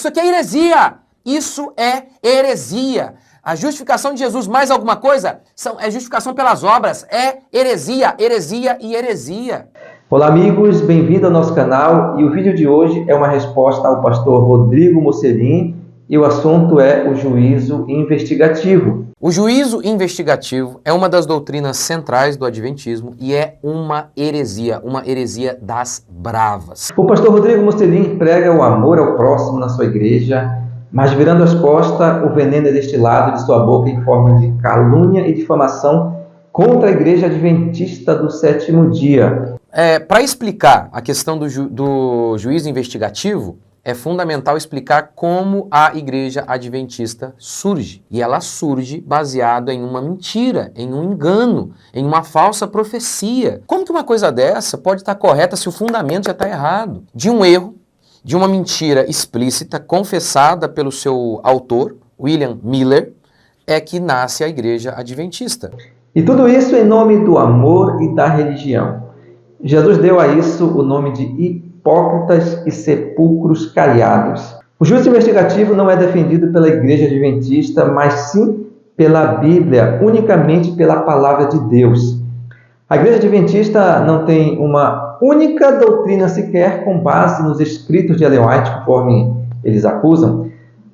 Isso aqui é heresia! Isso é heresia! A justificação de Jesus mais alguma coisa é justificação pelas obras, é heresia, heresia e heresia. Olá amigos, bem-vindo ao nosso canal e o vídeo de hoje é uma resposta ao pastor Rodrigo Mocelin e o assunto é o juízo investigativo. O juízo investigativo é uma das doutrinas centrais do Adventismo e é uma heresia das bravas. O pastor Rodrigo Mocelin prega o amor ao próximo na sua igreja, mas virando as costas, o veneno é destilado de sua boca em forma de calúnia e difamação contra a igreja adventista do sétimo dia. Para explicar a questão do juízo investigativo, é fundamental explicar como a igreja adventista surge. E ela surge baseada em uma mentira, em um engano, em uma falsa profecia. Como que uma coisa dessa pode estar correta se o fundamento já está errado? De um erro, de uma mentira explícita, confessada pelo seu autor, William Miller, é que nasce a igreja adventista. E tudo isso em nome do amor e da religião. Jesus deu a isso o nome de hipócritas e sepulcros caiados. O juízo investigativo não é defendido pela igreja adventista, mas sim pela Bíblia, unicamente pela palavra de Deus. A igreja adventista não tem uma única doutrina sequer com base nos escritos de Ellen White, conforme eles acusam.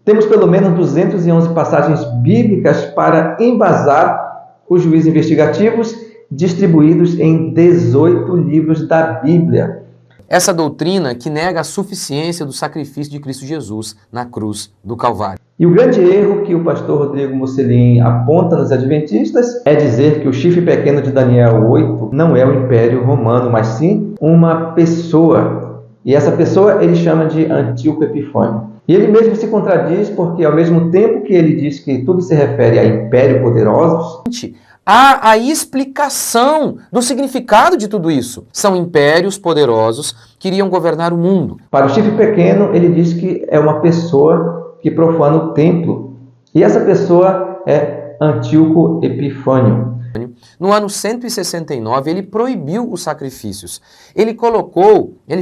Temos pelo menos 211 passagens bíblicas para embasar os juízos investigativos, distribuídos em 18 livros da Bíblia. Essa doutrina que nega a suficiência do sacrifício de Cristo Jesus na cruz do Calvário. E o grande erro que o pastor Rodrigo Mocelin aponta nos adventistas é dizer que o chifre pequeno de Daniel 8 não é o Império Romano, mas sim uma pessoa. E essa pessoa ele chama de Antíoco Epifânio. E ele mesmo se contradiz porque ao mesmo tempo que ele diz que tudo se refere a império poderosos, há a explicação do significado de tudo isso. São impérios poderosos que iriam governar o mundo. Para o chifre pequeno, ele diz que é uma pessoa que profana o templo. E essa pessoa é Antíoco Epifânio. No ano 169, ele proibiu os sacrifícios. Ele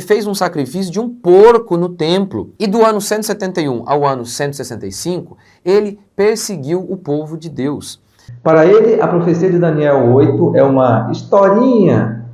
fez um sacrifício de um porco no templo. E do ano 171 ao ano 165, ele perseguiu o povo de Deus. Para ele, a profecia de Daniel 8 é uma historinha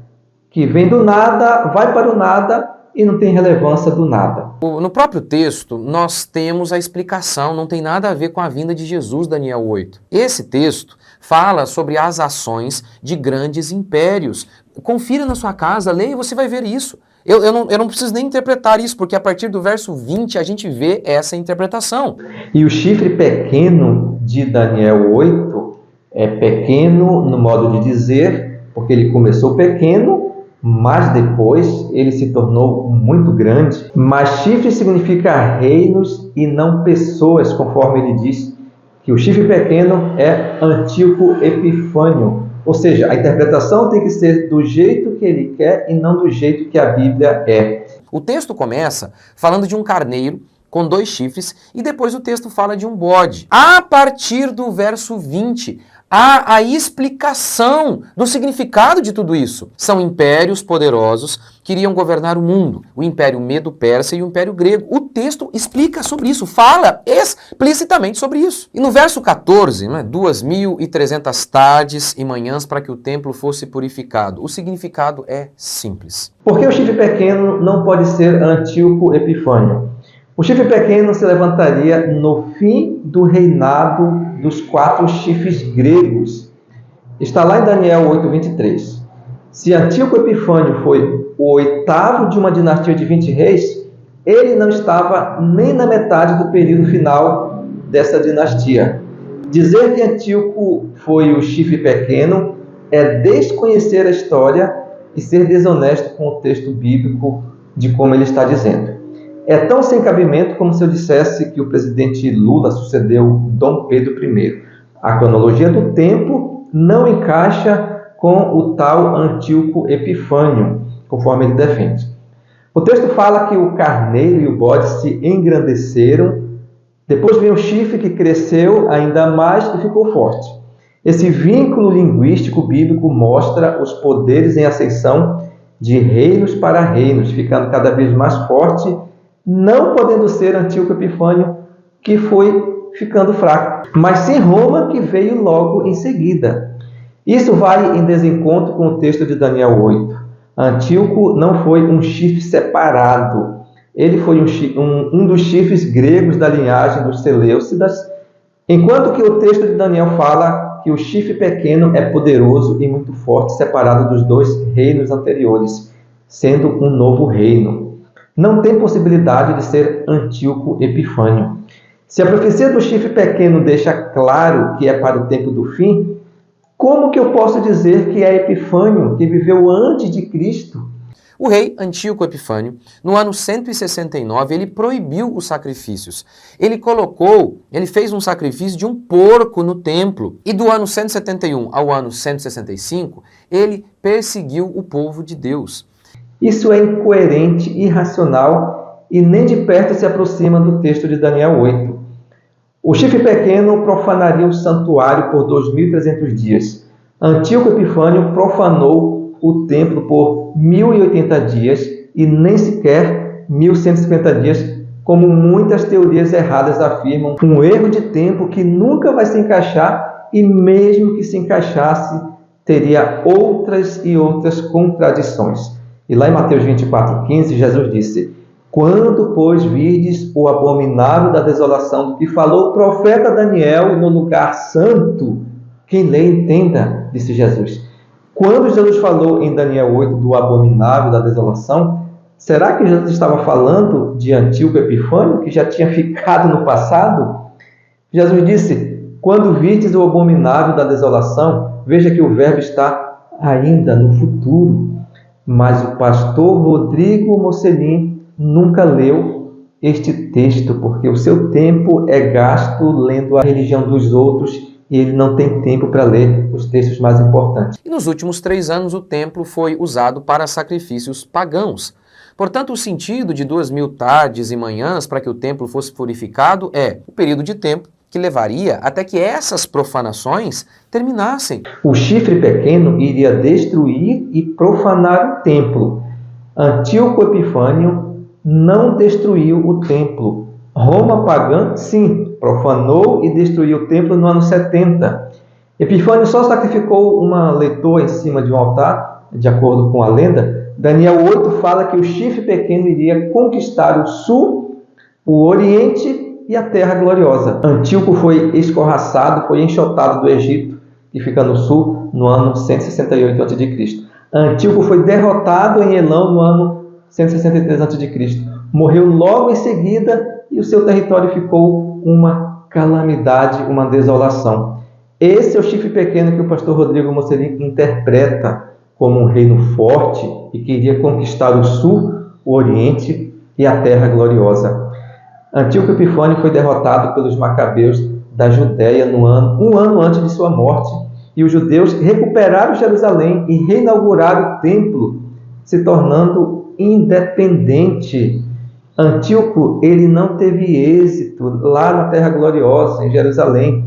que vem do nada, vai para o nada e não tem relevância do nada. No próprio texto, nós temos a explicação, não tem nada a ver com a vinda de Jesus, Daniel 8. Esse texto fala sobre as ações de grandes impérios. Confira na sua casa, leia e você vai ver isso. Eu não preciso nem interpretar isso, porque a partir do verso 20 a gente vê essa interpretação. E o chifre pequeno de Daniel 8 é pequeno no modo de dizer, porque ele começou pequeno, mas depois ele se tornou muito grande. Mas chifre significa reinos e não pessoas, conforme ele diz que o chifre pequeno é Antíoco Epifânio. Ou seja, a interpretação tem que ser do jeito que ele quer e não do jeito que a Bíblia é. O texto começa falando de um carneiro com 2 chifres e depois o texto fala de um bode. A partir do verso 20, há a explicação do significado de tudo isso. São impérios poderosos que iriam governar o mundo. O Império Medo-Persa e o Império Grego. O texto explica sobre isso, fala explicitamente sobre isso. E no verso 14, 2.300 tardes e manhãs para que o templo fosse purificado. O significado é simples. Por que o chifre pequeno não pode ser Antíoco Epifânio? O chifre pequeno se levantaria no fim do reinado dos 4 chifres gregos. Está lá em Daniel 8:23. Se Antíoco Epifânio foi o 8º de uma dinastia de 20 reis, ele não estava nem na metade do período final dessa dinastia. Dizer que Antíoco foi o chifre pequeno é desconhecer a história e ser desonesto com o texto bíblico de como ele está dizendo. É tão sem cabimento como se eu dissesse que o presidente Lula sucedeu Dom Pedro I. A cronologia do tempo não encaixa com o tal Antíoco Epifânio, conforme ele defende. O texto fala que o carneiro e o bode se engrandeceram, depois veio o chifre que cresceu ainda mais e ficou forte. Esse vínculo linguístico bíblico mostra os poderes em ascensão de reinos para reinos, ficando cada vez mais forte não podendo ser Antíoco Epifânio, que foi ficando fraco, mas sim Roma, que veio logo em seguida. Isso vai em desencontro com o texto de Daniel 8. Antíoco não foi um chifre separado. Ele foi um dos chifres gregos da linhagem dos Seleucidas, enquanto que o texto de Daniel fala que o chifre pequeno é poderoso e muito forte, separado dos dois reinos anteriores, sendo um novo reino. Não tem possibilidade de ser Antíoco Epifânio. Se a profecia do chifre pequeno deixa claro que é para o tempo do fim, como que eu posso dizer que é Epifânio, que viveu antes de Cristo? O rei Antíoco Epifânio, no ano 169, ele proibiu os sacrifícios. Ele fez um sacrifício de um porco no templo. E do ano 171 ao ano 165, ele perseguiu o povo de Deus. Isso é incoerente, irracional e nem de perto se aproxima do texto de Daniel 8. O chifre pequeno profanaria o santuário por 2.300 dias. Antíoco Epifânio profanou o templo por 1.080 dias e nem sequer 1.150 dias, como muitas teorias erradas afirmam. Um erro de tempo que nunca vai se encaixar e mesmo que se encaixasse, teria outras e outras contradições. E lá em Mateus 24:15, Jesus disse: quando, pois, virdes o abominável da desolação do que falou o profeta Daniel no lugar santo, quem lê entenda, disse Jesus. Quando Jesus falou em Daniel 8 do abominável da desolação, será que Jesus estava falando de Antíoco Epifânio, que já tinha ficado no passado? Jesus disse: quando virdes o abominável da desolação, veja que o verbo está ainda no futuro. Mas o pastor Rodrigo Mocelin nunca leu este texto, porque o seu tempo é gasto lendo a religião dos outros e ele não tem tempo para ler os textos mais importantes. E nos últimos 3 anos o templo foi usado para sacrifícios pagãos. Portanto, o sentido de 2.000 tardes e manhãs para que o templo fosse purificado é o período de tempo que levaria até que essas profanações terminassem. O chifre pequeno iria destruir e profanar o templo. Antíoco Epifânio não destruiu o templo. Roma pagã, sim, profanou e destruiu o templo no ano 70. Epifânio só sacrificou uma leitoa em cima de um altar, de acordo com a lenda. Daniel 8 fala que o chifre pequeno iria conquistar o sul, o oriente e a terra gloriosa. Antíoco foi escorraçado, foi enxotado do Egito, que fica no sul, no ano 168 a.C. Antíoco foi derrotado em Elão no ano 163 a.C. Morreu logo em seguida e o seu território ficou uma calamidade, uma desolação. Esse é o chifre pequeno que o pastor Rodrigo Mocelin interpreta como um reino forte e que iria conquistar o sul, o oriente e a terra gloriosa. Antíoco Epifânio foi derrotado pelos macabeus da Judéia um ano antes de sua morte, e os judeus recuperaram Jerusalém e reinauguraram o templo, se tornando independente. Antíoco, ele não teve êxito lá na Terra Gloriosa, em Jerusalém,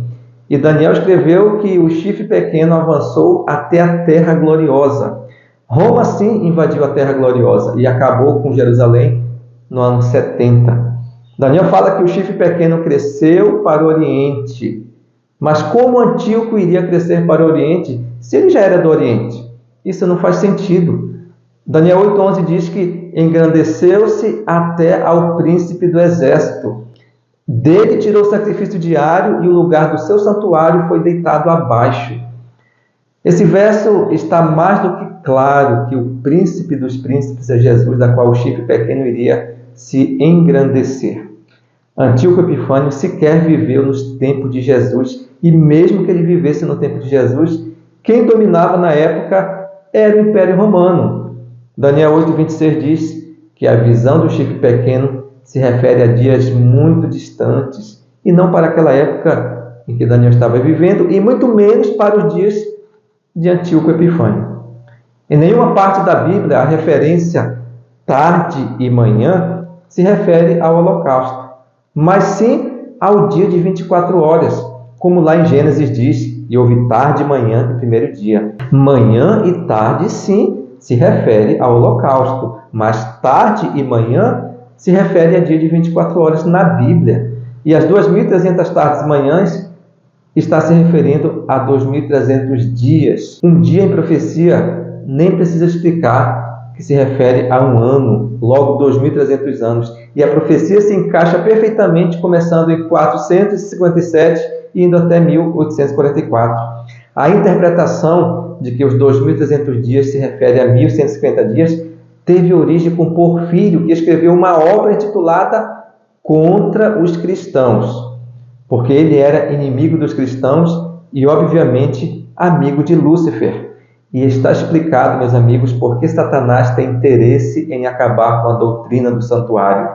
e Daniel escreveu que o chifre pequeno avançou até a Terra Gloriosa. Roma, sim, invadiu a Terra Gloriosa e acabou com Jerusalém no ano 70. Daniel fala que o chifre pequeno cresceu para o Oriente. Mas como Antíoco iria crescer para o Oriente se ele já era do Oriente? Isso não faz sentido. Daniel 8:11 diz que engrandeceu-se até ao príncipe do exército. Dele tirou o sacrifício diário e o lugar do seu santuário foi deitado abaixo. Esse verso está mais do que claro que o príncipe dos príncipes é Jesus, da qual o chifre pequeno iria se engrandecer. Antíoco Epifânio sequer viveu nos tempos de Jesus, e mesmo que ele vivesse no tempo de Jesus, quem dominava na época era o Império Romano. Daniel 8:26 diz que a visão do chifre pequeno se refere a dias muito distantes, e não para aquela época em que Daniel estava vivendo, e muito menos para os dias de Antíoco Epifânio. Em nenhuma parte da Bíblia a referência tarde e manhã se refere ao holocausto, mas sim ao dia de 24 horas, como lá em Gênesis diz, e houve tarde e manhã no primeiro dia. Manhã e tarde, sim, se refere ao holocausto, mas tarde e manhã se refere a dia de 24 horas na Bíblia. E as 2.300 tardes e manhãs está se referindo a 2.300 dias. Um dia em profecia nem precisa explicar que se refere a um ano, logo 2.300 anos. E a profecia se encaixa perfeitamente, começando em 457 e indo até 1844. A interpretação de que os 2.300 dias se refere a 1.150 dias teve origem com Porfírio, que escreveu uma obra intitulada Contra os Cristãos, porque ele era inimigo dos cristãos e, obviamente, amigo de Lúcifer. E está explicado, meus amigos, por que Satanás tem interesse em acabar com a doutrina do santuário.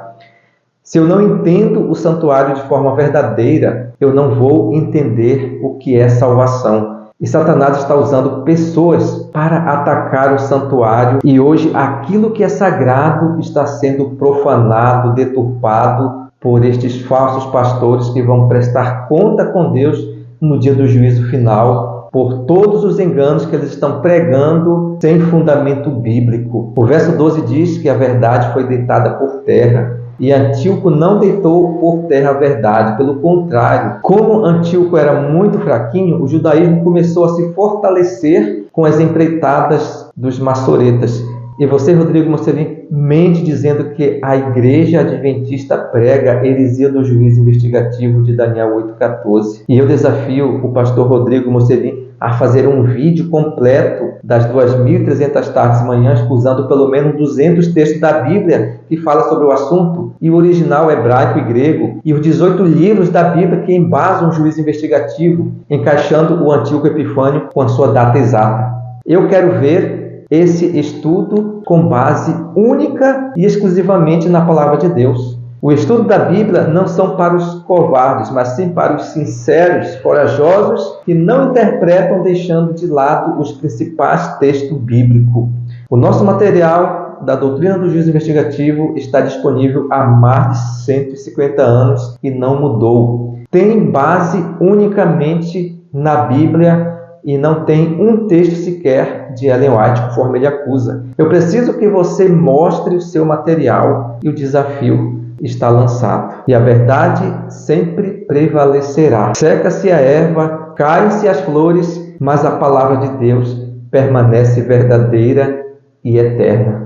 Se eu não entendo o santuário de forma verdadeira, eu não vou entender o que é salvação. E Satanás está usando pessoas para atacar o santuário. E hoje aquilo que é sagrado está sendo profanado, deturpado por estes falsos pastores que vão prestar conta com Deus no dia do juízo final por todos os enganos que eles estão pregando sem fundamento bíblico. O verso 12 diz que a verdade foi deitada por terra. E Antíoco não deitou por terra a verdade, pelo contrário. Como Antíoco era muito fraquinho, o judaísmo começou a se fortalecer com as empreitadas dos maçoretas. E você, Rodrigo Mocelin, mente dizendo que a igreja adventista prega heresia do juízo investigativo de Daniel 8,14. E eu desafio o pastor Rodrigo Mocelin a fazer um vídeo completo das 2.300 tardes e manhãs, usando pelo menos 200 textos da Bíblia que fala sobre o assunto, e o original hebraico e grego, e os 18 livros da Bíblia que embasam o juízo investigativo, encaixando o Antíoco Epifânio com a sua data exata. Eu quero ver esse estudo com base única e exclusivamente na Palavra de Deus. O estudo da Bíblia não são para os covardes, mas sim para os sinceros, corajosos, que não interpretam deixando de lado os principais textos bíblicos. O nosso material da doutrina do juízo investigativo está disponível há mais de 150 anos e não mudou. Tem base unicamente na Bíblia e não tem um texto sequer de Ellen White, conforme ele acusa. Eu preciso que você mostre o seu material e o desafio está lançado. E a verdade sempre prevalecerá. Seca-se a erva, caem-se as flores, mas a palavra de Deus permanece verdadeira e eterna.